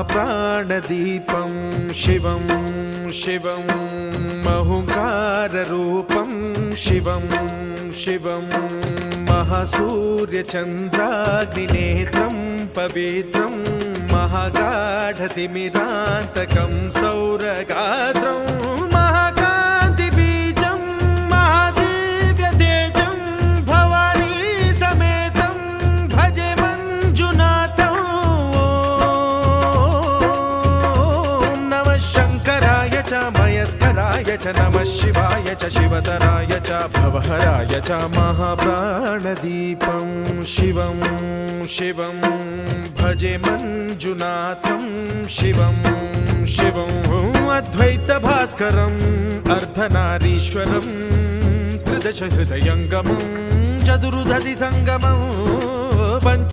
महाप्राणदीपं शिवं शिवं महुङ्काररूपं शिवं शिवं महासूर्यचन्द्राग्निनेत्रं पवित्रं महागाढतिमिरान्तकं सौरगात्रं महाकान्तिबीजं महादिव्यतेजं भवानी समेतं भजे मञ्जुनाथं। ॐ नमः शङ्कराय च मयस्कराय च नमः शिवाय च शिवतराय च भवहराय च महाप्राणदीपं शिवं शिवं भजे मञ्जुनाथं शिवं शिवं अद्वैतभास्करम् अर्धनारीश्वरं त्रिदशहृदयङ्गमं चतुर्दधिसङ्गमं पञ्च